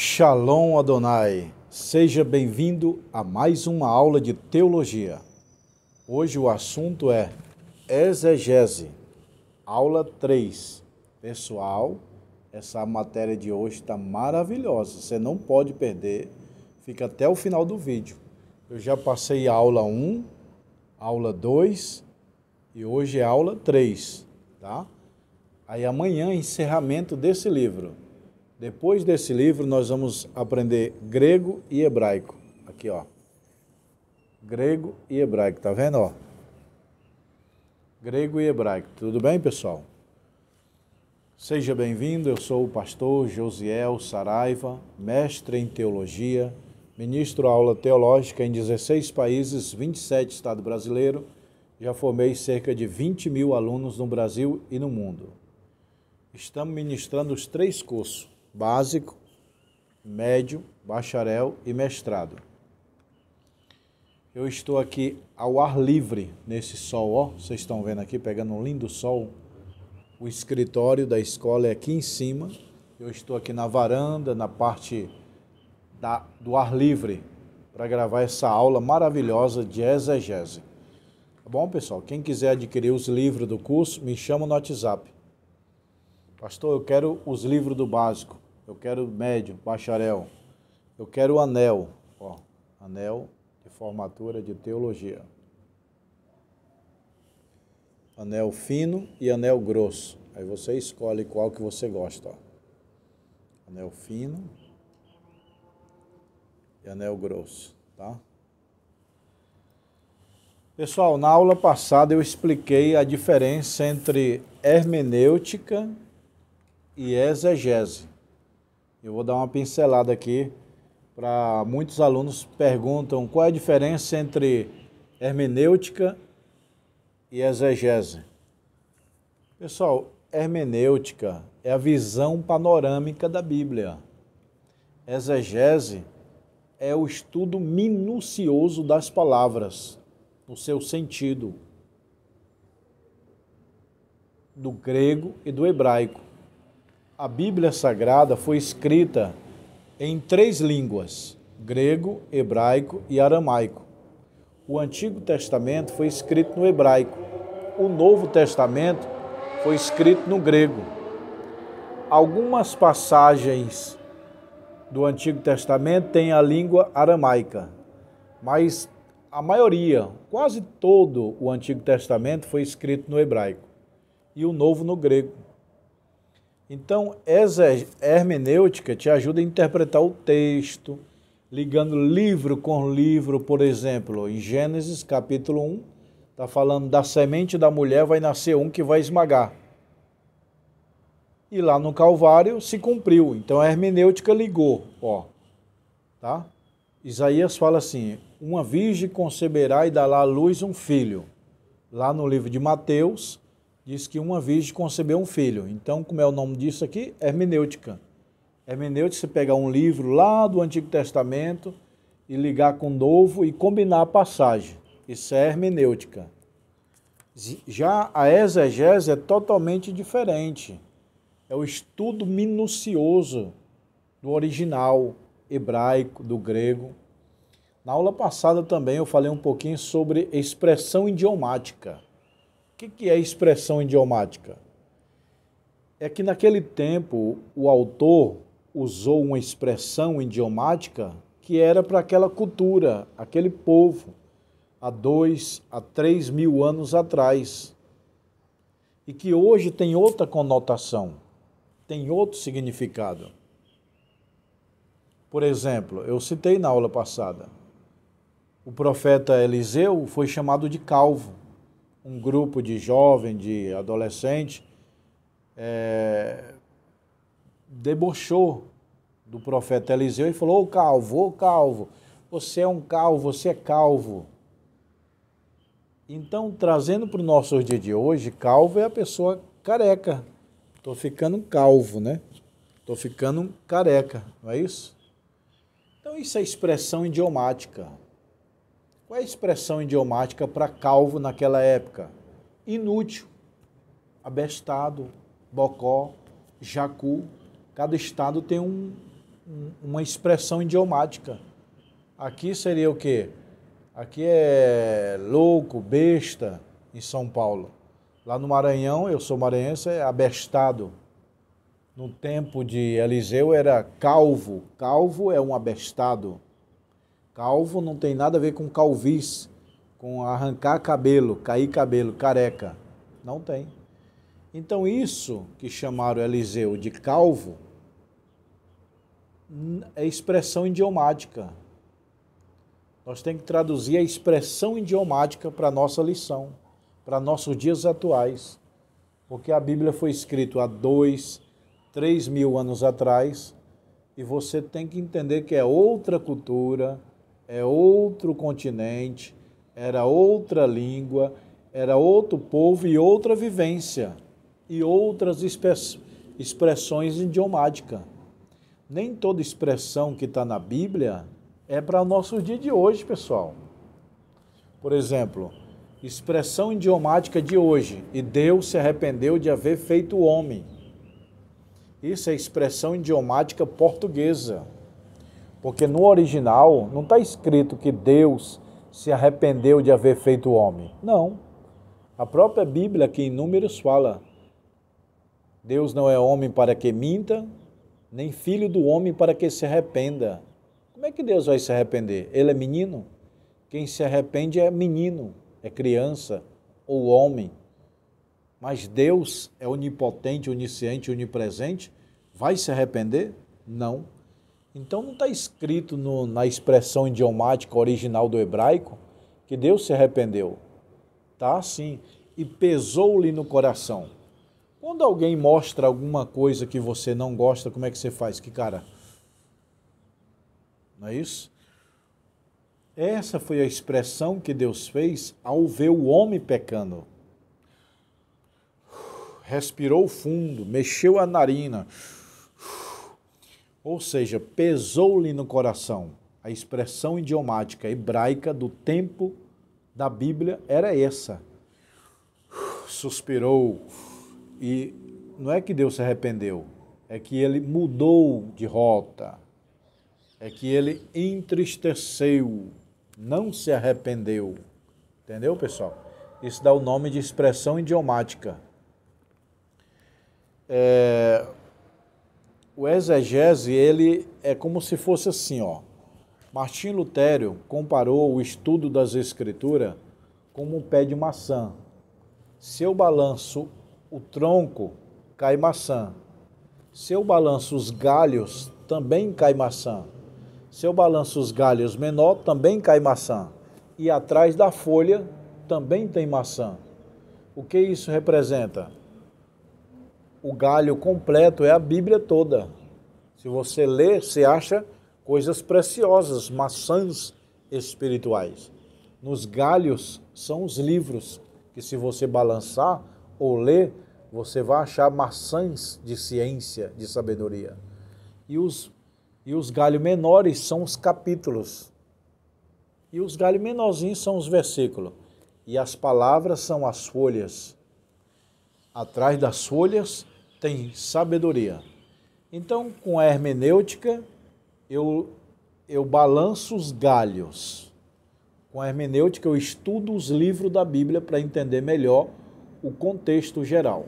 Shalom Adonai, seja bem-vindo a mais uma aula de teologia. Hoje o assunto é exegese, aula 3. Pessoal, essa matéria de hoje está maravilhosa, você não pode perder, fica até o final do vídeo. Eu já passei a aula 1, aula 2 e hoje é a aula 3, tá? Aí amanhã, encerramento desse livro. Depois desse livro, nós vamos aprender grego e hebraico. Aqui, ó. Grego e hebraico, tá vendo, ó? Grego e hebraico. Tudo bem, pessoal? Seja bem-vindo, eu sou o pastor Josiel Saraiva, mestre em teologia, ministro aula teológica em 16 países, 27 estados brasileiros. Já formei cerca de 20 mil alunos no Brasil e no mundo. Estamos ministrando os 3 cursos: básico, médio, bacharel e mestrado. Eu estou aqui ao ar livre, nesse sol, ó, vocês estão vendo aqui, pegando um lindo sol. O escritório da escola é aqui em cima. Eu estou aqui na varanda, na parte do ar livre, para gravar essa aula maravilhosa de exegese. Tá bom, pessoal? Quem quiser adquirir os livros do curso, me chama no WhatsApp. Pastor, eu quero os livros do básico. Eu quero médio, bacharel. Eu quero o anel. Ó, anel de formatura de teologia. Anel fino e anel grosso. Aí você escolhe qual que você gosta. Ó. Anel fino e anel grosso, tá? Pessoal, na aula passada eu expliquei a diferença entre hermenêutica e exegese. Eu vou dar uma pincelada aqui para muitos alunos perguntam qual é a diferença entre hermenêutica e exegese. Pessoal, hermenêutica é a visão panorâmica da Bíblia. Exegese é o estudo minucioso das palavras, no seu sentido, do grego e do hebraico. A Bíblia Sagrada foi escrita em 3 línguas, grego, hebraico e aramaico. O Antigo Testamento foi escrito no hebraico. O Novo Testamento foi escrito no grego. Algumas passagens do Antigo Testamento têm a língua aramaica, mas a maioria, quase todo o Antigo Testamento foi escrito no hebraico e o Novo no grego. Então, hermenêutica te ajuda a interpretar o texto, ligando livro com livro. Por exemplo, em Gênesis capítulo 1, está falando da semente da mulher vai nascer um que vai esmagar. E lá no Calvário se cumpriu. Então, a hermenêutica ligou. Ó, tá? Isaías fala assim, uma virgem conceberá e dará à luz um filho. Lá no livro de Mateus, diz que uma virgem concebeu um filho. Então, como é o nome disso aqui? Hermenêutica. Hermenêutica, você pegar um livro lá do Antigo Testamento e ligar com o Novo e combinar a passagem. Isso é hermenêutica. Já a exegese é totalmente diferente. É o estudo minucioso do original hebraico, do grego. Na aula passada também eu falei um pouquinho sobre expressão idiomática. O que é expressão idiomática? É que naquele tempo o autor usou uma expressão idiomática que era para aquela cultura, aquele povo, há 2 a 3 mil anos atrás. E que hoje tem outra conotação, tem outro significado. Por exemplo, eu citei na aula passada, o profeta Eliseu foi chamado de calvo. Um grupo de jovem, de adolescente, debochou do profeta Eliseu e falou, ô calvo, você é um calvo, você é calvo. Então, trazendo para o nosso dia de hoje, calvo é a pessoa careca. Estou ficando calvo, né? Estou ficando careca, não é isso? Então, isso é expressão idiomática. Qual é a expressão idiomática para calvo naquela época? Inútil, abestado, bocó, jacu. Cada estado tem uma expressão idiomática. Aqui seria o quê? Aqui é louco, besta, em São Paulo. Lá no Maranhão, eu sou maranhense, é abestado. No tempo de Eliseu era calvo. Calvo é um abestado. Calvo não tem nada a ver com calvície, com arrancar cabelo, cair cabelo, careca. Não tem. Então isso que chamaram Eliseu de calvo é expressão idiomática. Nós temos que traduzir a expressão idiomática para a nossa lição, para nossos dias atuais. Porque a Bíblia foi escrita há 2, 3 mil anos atrás e você tem que entender que é outra cultura, é outro continente, era outra língua, era outro povo e outra vivência e outras expressões idiomáticas. Nem toda expressão que está na Bíblia é para o nosso dia de hoje, pessoal. Por exemplo, expressão idiomática de hoje, e Deus se arrependeu de haver feito o homem. Isso é expressão idiomática portuguesa. Porque no original não está escrito que Deus se arrependeu de haver feito o homem. Não. A própria Bíblia, aqui em Números, fala: Deus não é homem para que minta, nem filho do homem para que se arrependa. Como é que Deus vai se arrepender? Ele é menino? Quem se arrepende é menino, é criança ou homem. Mas Deus é onipotente, onisciente, onipresente. Vai se arrepender? Não. Então não está escrito na expressão idiomática original do hebraico que Deus se arrependeu. Está assim. E pesou-lhe no coração. Quando alguém mostra alguma coisa que você não gosta, como é que você faz? Que cara? Não é isso? Essa foi a expressão que Deus fez ao ver o homem pecando. Respirou fundo, mexeu a narina. Ou seja, pesou-lhe no coração. A expressão idiomática hebraica do tempo da Bíblia era essa. Suspirou. E não é que Deus se arrependeu, é que ele mudou de rota. É que ele entristeceu, não se arrependeu. Entendeu, pessoal? Isso dá o nome de expressão idiomática. O exegese, ele é como se fosse assim, ó. Martim Lutero comparou o estudo das Escrituras como um pé de maçã. Se eu balanço o tronco, cai maçã. Se eu balanço os galhos, também cai maçã. Se eu balanço os galhos menor, também cai maçã. E atrás da folha também tem maçã. O que isso representa? O galho completo é a Bíblia toda. Se você ler, você acha coisas preciosas, maçãs espirituais. Nos galhos são os livros, que se você balançar ou ler, você vai achar maçãs de ciência, de sabedoria. E os galhos menores são os capítulos. E os galhos menorzinhos são os versículos. E as palavras são as folhas. Atrás das folhas tem sabedoria. Então, com a hermenêutica, eu balanço os galhos. Com a hermenêutica, eu estudo os livros da Bíblia para entender melhor o contexto geral.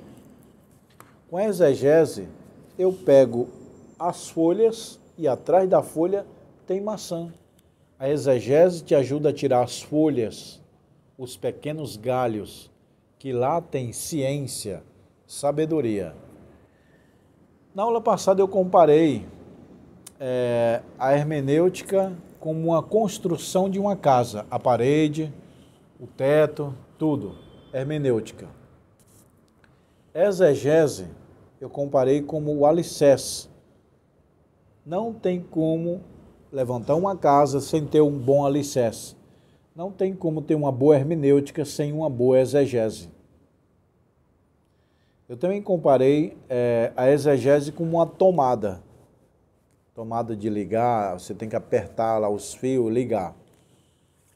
Com a exegese, eu pego as folhas e atrás da folha tem maçã. A exegese te ajuda a tirar as folhas, os pequenos galhos, que lá tem ciência, sabedoria. Na aula passada eu comparei a hermenêutica como uma construção de uma casa, a parede, o teto, tudo, hermenêutica. Exegese eu comparei como o alicerce. Não tem como levantar uma casa sem ter um bom alicerce. Não tem como ter uma boa hermenêutica sem uma boa exegese. Eu também comparei a exegese com uma tomada. Tomada de ligar, você tem que apertar lá os fios, ligar.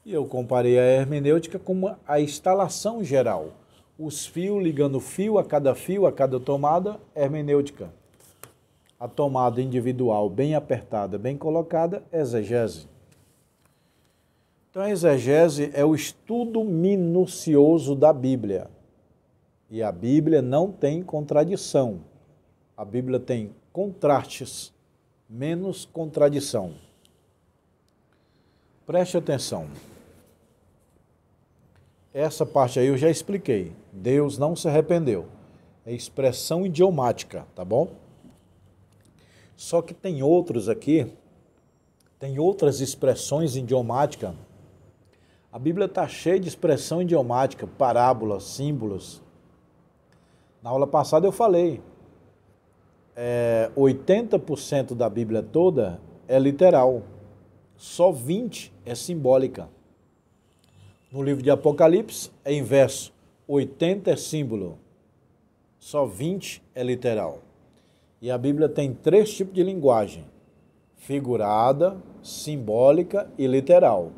E eu comparei a hermenêutica com a instalação geral. Os fios ligando fio a cada tomada, hermenêutica. A tomada individual bem apertada, bem colocada, exegese. Então, a exegese é o estudo minucioso da Bíblia. E a Bíblia não tem contradição. A Bíblia tem contrastes, menos contradição. Preste atenção. Essa parte aí eu já expliquei. Deus não se arrependeu. É expressão idiomática, tá bom? Só que tem outros aqui, tem outras expressões idiomáticas. A Bíblia está cheia de expressão idiomática, parábolas, símbolos. Na aula passada eu falei, 80% da Bíblia toda é literal, só 20% é simbólica. No livro de Apocalipse é inverso, 80% é símbolo, só 20% é literal. E a Bíblia tem 3 tipos de linguagem, figurada, simbólica e literal.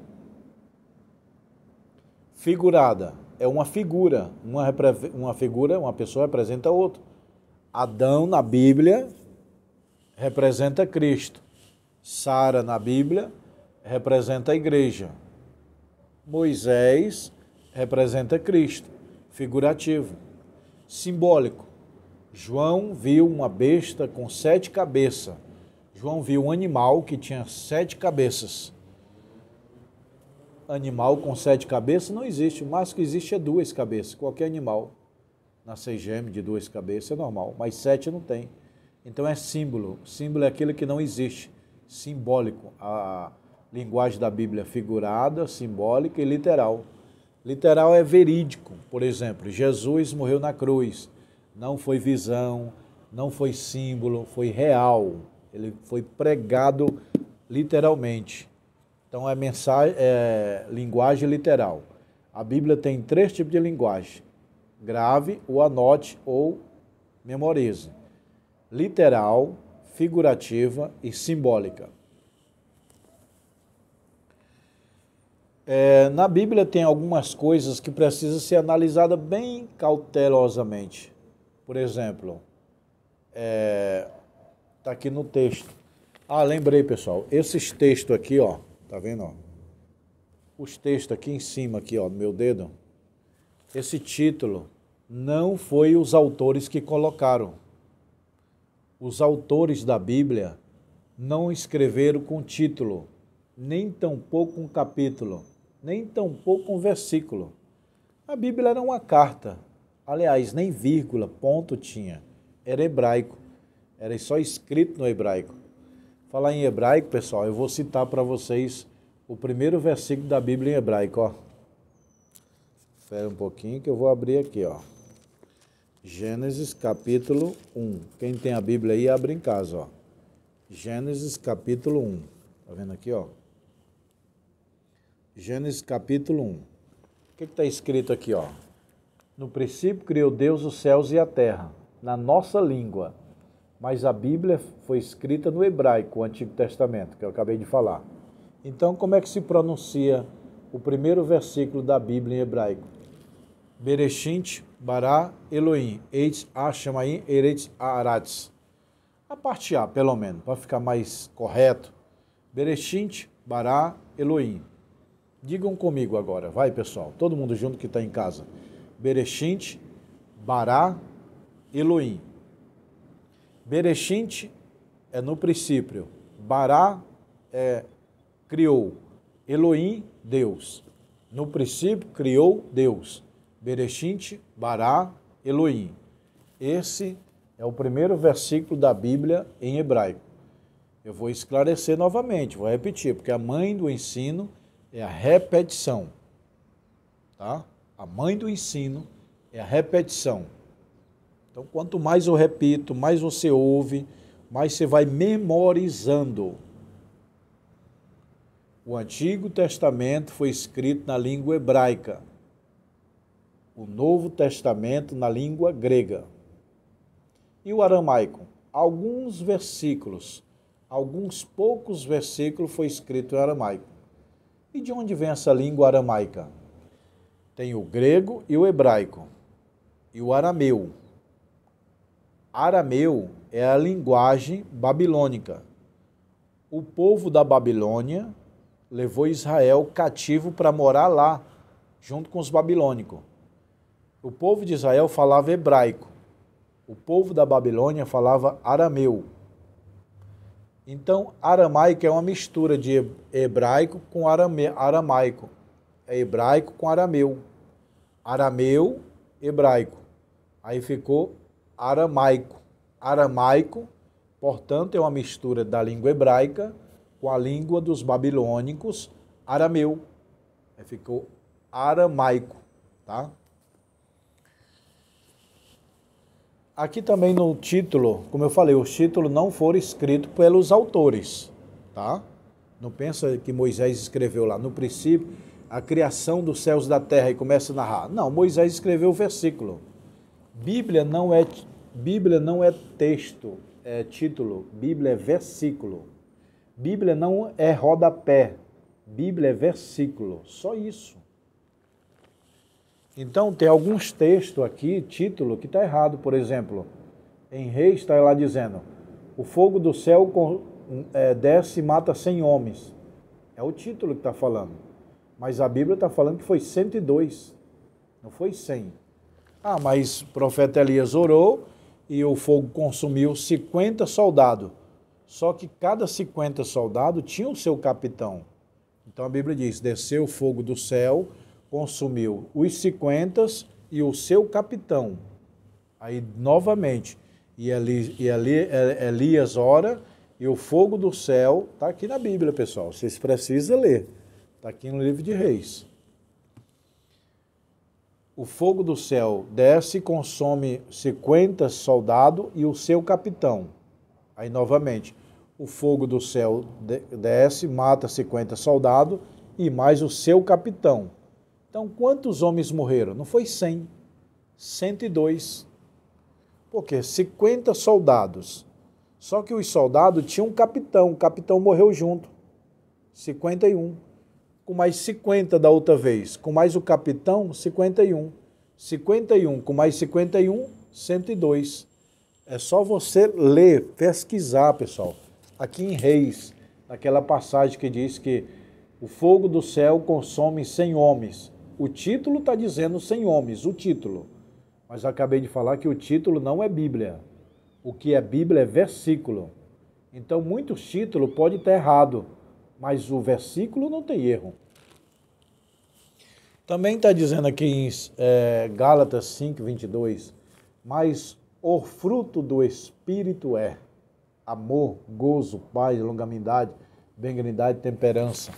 Figurada é uma figura, uma pessoa representa outra. Adão na Bíblia representa Cristo. Sara na Bíblia representa a igreja. Moisés representa Cristo, figurativo. Simbólico. João viu uma besta com 7 cabeças. João viu um animal que tinha 7 cabeças. Animal com 7 cabeças não existe. O máximo que existe é 2 cabeças. Qualquer animal nascer gêmeo de 2 cabeças é normal, mas 7 não tem. Então é símbolo. Símbolo é aquilo que não existe. Simbólico. A linguagem da Bíblia é figurada, simbólica e literal. Literal é verídico. Por exemplo, Jesus morreu na cruz. Não foi visão, não foi símbolo, foi real. Ele foi pregado literalmente. Então é linguagem literal. A Bíblia tem 3 tipos de linguagem. Grave, ou anote, ou memorize. Literal, figurativa e simbólica. Na Bíblia tem algumas coisas que precisam ser analisadas bem cautelosamente. Por exemplo, está aqui no texto. Lembrei, pessoal, esses textos aqui, ó, tá vendo, ó? Os textos aqui em cima, aqui, ó, no meu dedo, esse título não foi os autores que colocaram. Os autores da Bíblia não escreveram com título, nem tampouco um capítulo, nem tampouco um versículo. A Bíblia era uma carta. Aliás, nem vírgula, ponto tinha. Era hebraico. Era só escrito no hebraico. Falar em hebraico, pessoal, eu vou citar para vocês o primeiro versículo da Bíblia em hebraico, ó. Espera um pouquinho que eu vou abrir aqui, ó. Gênesis capítulo 1. Quem tem a Bíblia aí, abre em casa, ó. Gênesis capítulo 1. Tá vendo aqui, ó? Gênesis capítulo 1. O que está escrito aqui, ó? No princípio criou Deus os céus e a terra, na nossa língua. Mas a Bíblia foi escrita no hebraico, o Antigo Testamento, que eu acabei de falar. Então, como é que se pronuncia o primeiro versículo da Bíblia em hebraico? Bereshit bara Elohim, Eitz Hashemayim eretz haaretz. A parte A, pelo menos, para ficar mais correto. Bereshit bara Elohim. Digam comigo agora, vai pessoal, todo mundo junto que está em casa. Bereshit bara Elohim. Bereshit é no princípio, bara é criou, Elohim, Deus. No princípio criou Deus. Bereshit bara Elohim. Esse é o primeiro versículo da Bíblia em hebraico. Eu vou esclarecer novamente, vou repetir, porque a mãe do ensino é a repetição. Tá? A mãe do ensino é a repetição. Então, quanto mais eu repito, mais você ouve, mais você vai memorizando. O Antigo Testamento foi escrito na língua hebraica. O Novo Testamento na língua grega. E o aramaico? Alguns versículos, alguns poucos versículos foi escrito em aramaico. E de onde vem essa língua aramaica? Tem o grego e o hebraico. E o arameu. Arameu é a linguagem babilônica. O povo da Babilônia levou Israel cativo para morar lá, junto com os babilônicos. O povo de Israel falava hebraico. O povo da Babilônia falava arameu. Então, aramaico é uma mistura de hebraico com aramaico. É hebraico com arameu. Arameu, hebraico. Aí ficou aramaico. Aramaico, portanto, é uma mistura da língua hebraica com a língua dos babilônicos, arameu. Aí ficou aramaico, tá? Aqui também no título, como eu falei, os títulos não foram escritos pelos autores, tá? Não pensa que Moisés escreveu lá, no princípio, a criação dos céus e da terra e começa a narrar. Não, Moisés escreveu o versículo. Bíblia não é texto, é título. Bíblia é versículo. Bíblia não é rodapé. Bíblia é versículo. Só isso. Então, tem alguns textos aqui, título, que está errado. Por exemplo, em Reis está lá dizendo, o fogo do céu desce e mata 100 homens. É o título que está falando. Mas a Bíblia está falando que foi 102, não foi 100. Ah, mas o profeta Elias orou e o fogo consumiu 50 soldados. Só que cada 50 soldados tinha o seu capitão. Então a Bíblia diz, desceu o fogo do céu, consumiu os 50 e o seu capitão. Aí, novamente, Elias ora e o fogo do céu, está aqui na Bíblia, pessoal, vocês precisam ler, está aqui no livro de Reis. O fogo do céu desce e consome 50 soldados e o seu capitão. Aí, novamente, o fogo do céu desce, mata 50 soldados e mais o seu capitão. Então, quantos homens morreram? Não foi 100, 102. Porque 50 soldados. Só que os soldados tinham um capitão, o capitão morreu junto. 51. Com mais 50 da outra vez. Com mais o capitão, 51. 51 com mais 51, 102. É só você ler, pesquisar, pessoal. Aqui em Reis, naquela passagem que diz que o fogo do céu consome 100 homens. O título está dizendo 100 homens, o título. Mas eu acabei de falar que o título não é Bíblia. O que é Bíblia é versículo. Então, muitos títulos podem estar errado, mas o versículo não tem erro. Também está dizendo aqui em Gálatas 5, 22, mas o fruto do Espírito é amor, gozo, paz, longanimidade, benignidade, temperança.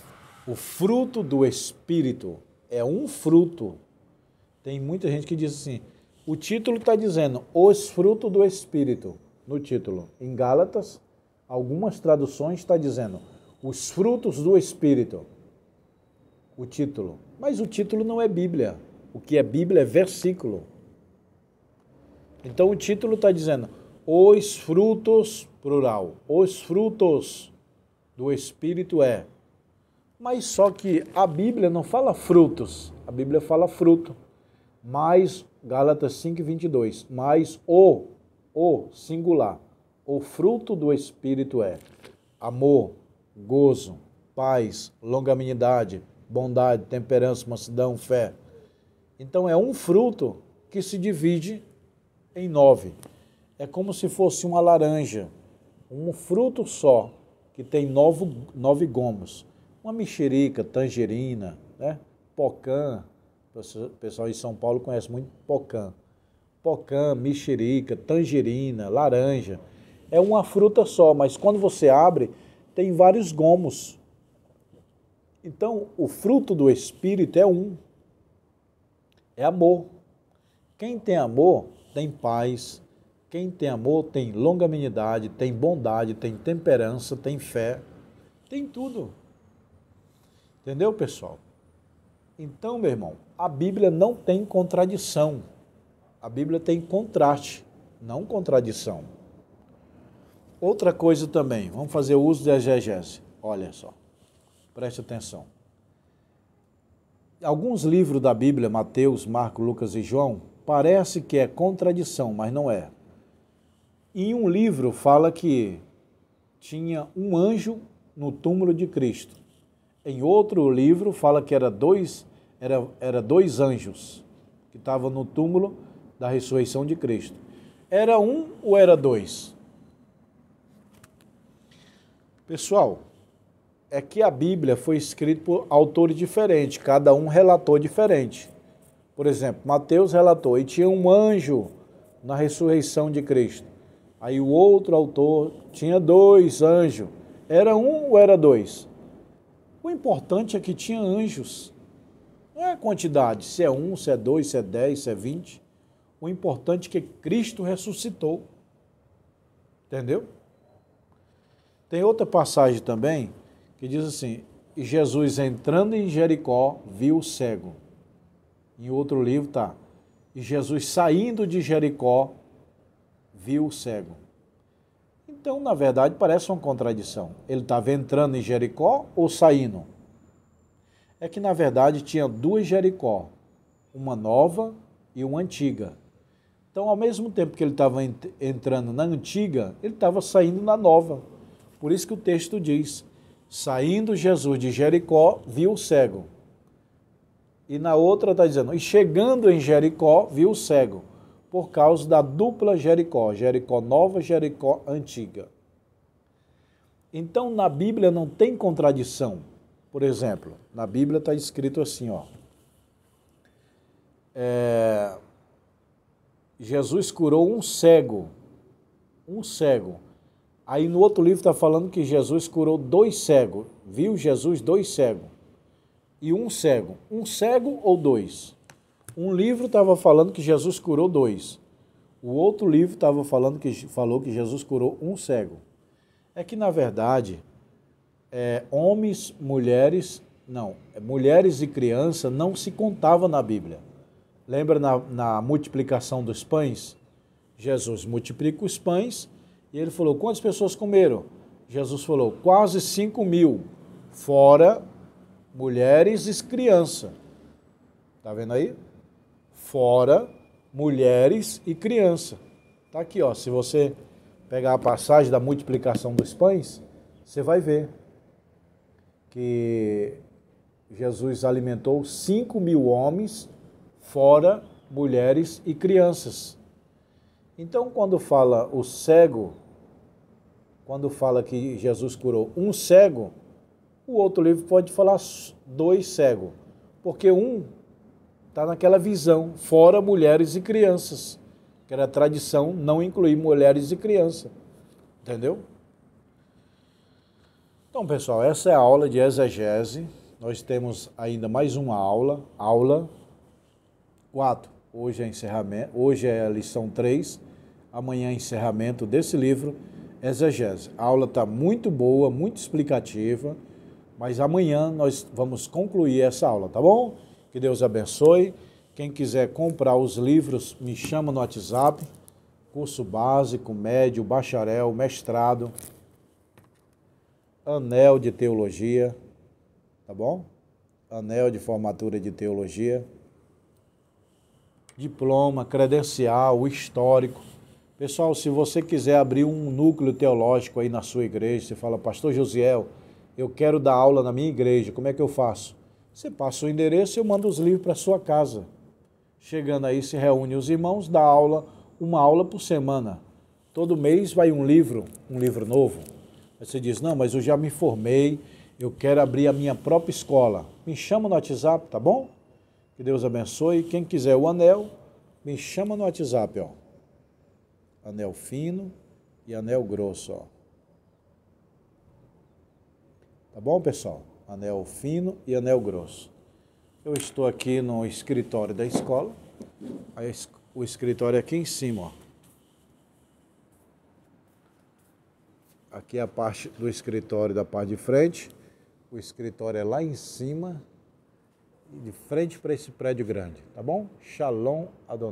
O fruto do Espírito é um fruto. Tem muita gente que diz assim, o título está dizendo os frutos do Espírito, no título. Em Gálatas, algumas traduções está dizendo os frutos do Espírito, o título. Mas o título não é Bíblia. O que é Bíblia é versículo. Então o título está dizendo os frutos, plural, os frutos do Espírito é. Mas só que a Bíblia não fala frutos, a Bíblia fala fruto. Mas, Gálatas 5, 22, mas o singular, o fruto do Espírito é amor, gozo, paz, longanimidade, bondade, temperança, mansidão, fé. Então é um fruto que se divide em 9. É como se fosse uma laranja, um fruto só, que tem 9 gomos. Uma mexerica, tangerina, né? Pocã, o pessoal em São Paulo conhece muito pocã. Pocã, mexerica, tangerina, laranja. É uma fruta só, mas quando você abre, tem vários gomos. Então, o fruto do Espírito é um. É amor. Quem tem amor, tem paz. Quem tem amor, tem longanimidade, tem bondade, tem temperança, tem fé. Tem tudo. Entendeu, pessoal? Então, meu irmão, a Bíblia não tem contradição. A Bíblia tem contraste, não contradição. Outra coisa também, vamos fazer uso da exegese. Olha só, preste atenção. Alguns livros da Bíblia, Mateus, Marcos, Lucas e João, parece que é contradição, mas não é. Em um livro fala que tinha um anjo no túmulo de Cristo. Em outro livro fala que era dois anjos que estavam no túmulo da ressurreição de Cristo. Era um ou era dois? Pessoal, é que a Bíblia foi escrita por autores diferentes, cada um relatou diferente. Por exemplo, Mateus relatou, e tinha um anjo na ressurreição de Cristo. Aí o outro autor tinha dois anjos. Era um ou era dois? O importante é que tinha anjos. Não é a quantidade, se é um, se é dois, se é 10, se é 20. O importante é que Cristo ressuscitou. Entendeu? Tem outra passagem também que diz assim, e Jesus entrando em Jericó viu o cego. Em outro livro está, e Jesus saindo de Jericó viu o cego. Então, na verdade, parece uma contradição. Ele estava entrando em Jericó ou saindo? É que, na verdade, tinha duas Jericó, uma nova e uma antiga. Então, ao mesmo tempo que ele estava entrando na antiga, ele estava saindo na nova. Por isso que o texto diz, saindo Jesus de Jericó, viu o cego. E na outra está dizendo, e chegando em Jericó, viu o cego, por causa da dupla Jericó, Jericó nova, Jericó antiga. Então, na Bíblia não tem contradição. Por exemplo, na Bíblia está escrito assim, ó, Jesus curou um cego. Aí no outro livro está falando que Jesus curou dois cegos. Viu Jesus dois cegos. E um cego. Um cego ou dois? Um livro estava falando que Jesus curou dois. O outro livro estava falou que Jesus curou um cego. É que, na verdade, homens, mulheres e crianças não se contavam na Bíblia. Lembra na multiplicação dos pães? Jesus multiplica os pães e ele falou, quantas pessoas comeram? Jesus falou, quase 5.000, fora mulheres e crianças. Está vendo aí? Fora mulheres e crianças. Está aqui, ó. Se você pegar a passagem da multiplicação dos pães, você vai ver que Jesus alimentou 5.000 homens, fora mulheres e crianças. Então, quando fala o cego, quando fala que Jesus curou um cego, o outro livro pode falar dois cegos, porque um está naquela visão, fora mulheres e crianças, que era a tradição não incluir mulheres e crianças, entendeu? Então, pessoal, essa é a aula de exegese. Nós temos ainda mais uma aula 4. Hoje é encerramento, hoje é a lição 3, amanhã é encerramento desse livro, exegese. A aula está muito boa, muito explicativa, mas amanhã nós vamos concluir essa aula, tá bom? Que Deus abençoe. Quem quiser comprar os livros, me chama no WhatsApp, curso básico, médio, bacharel, mestrado, anel de teologia, tá bom? Anel de formatura de teologia, diploma, credencial, histórico. Pessoal, se você quiser abrir um núcleo teológico aí na sua igreja, você fala, pastor Josiel, eu quero dar aula na minha igreja, como é que eu faço? Você passa o endereço e eu mando os livros para sua casa. Chegando aí, se reúne os irmãos, dá aula, uma aula por semana. Todo mês vai um livro novo. Aí você diz, não, mas eu já me formei, eu quero abrir a minha própria escola. Me chama no WhatsApp, tá bom? Que Deus abençoe. Quem quiser o anel, me chama no WhatsApp, ó. Anel fino e anel grosso, ó. Tá bom, pessoal? Anel fino e anel grosso. Eu estou aqui no escritório da escola. Aí, o escritório é aqui em cima, ó. Aqui é a parte do escritório da parte de frente. O escritório é lá em cima, de frente para esse prédio grande, tá bom? Shalom Adonai.